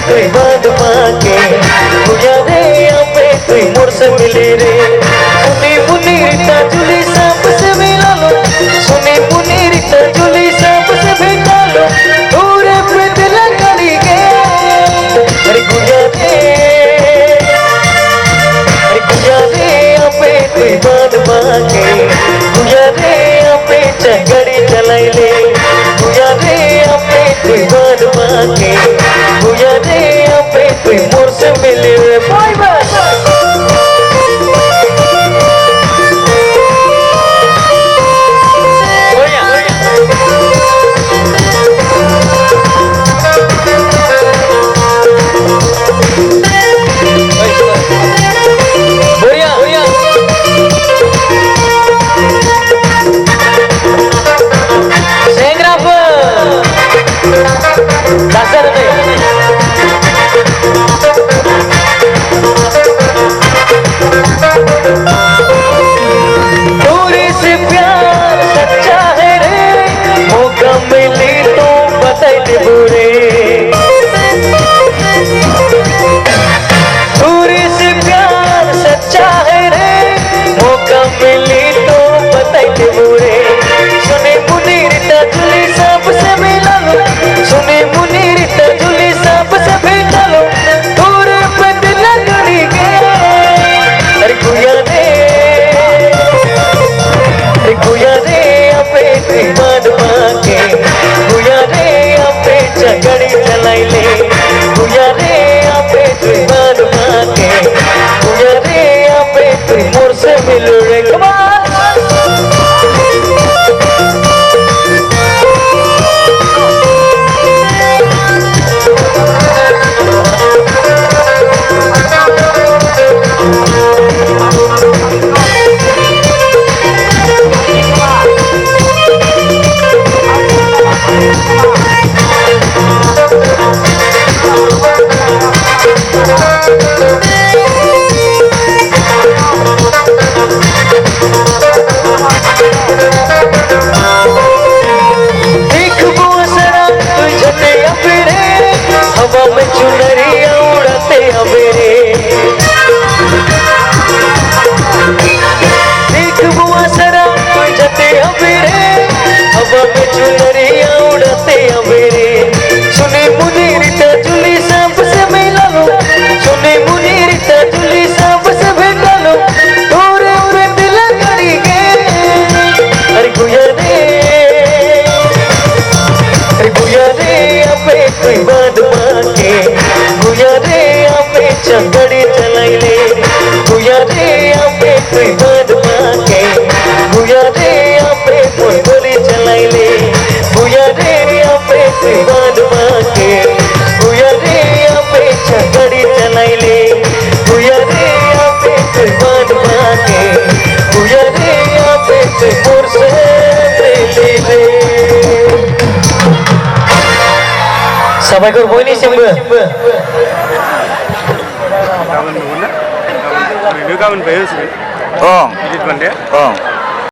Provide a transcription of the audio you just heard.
तुई बात पाके बुझा रे पे तुई मोर से मिले रे सुनी मुनी रीता जुली सांप से मिला लो सुनी मुनी रीता जुली सांप से भेटा लो दूर पे दिल करी गे अरे बुझा रे पे तुई बात पाके बुझा रे पे चगड़ी चलाई ले बुझा रे पे तुई बात पाके बुझा रे पे तुई मोर से मिले रे बाय बाय चगड़ी चलाई ले बुझा रे पे तुई बात पाके बुझा रे पे तुई मोर से मिलो रे हवा में चुनरिया उड़ते हवेरे देख बुआ सरा जते हवेरे हवा में चुनरिया उड़ते हवेरे सुने मुनी रीता जुली सांप से मिला लो सुने मुनी रीता जुली सांप से भेटा लो तोरे उरे दिल करी गे अरे गुया रे पे तुई बात पाके बुझा रे पे चगड़ी चलाई ले बुझा रे पे तुई बात पाके बुझा रे पे गोली चलाई ले बुझा रे पे तुई बात पाके बुझा रे पे चगड़ी चलाई ले बुझा रे पे तुई बात पाके बुझा रे पे तुई मोर से मिले रे Sampai ke rumah ini siapa? Kawan mana? Kawan bayar sih. Oh. Jadi tuan dia. Oh.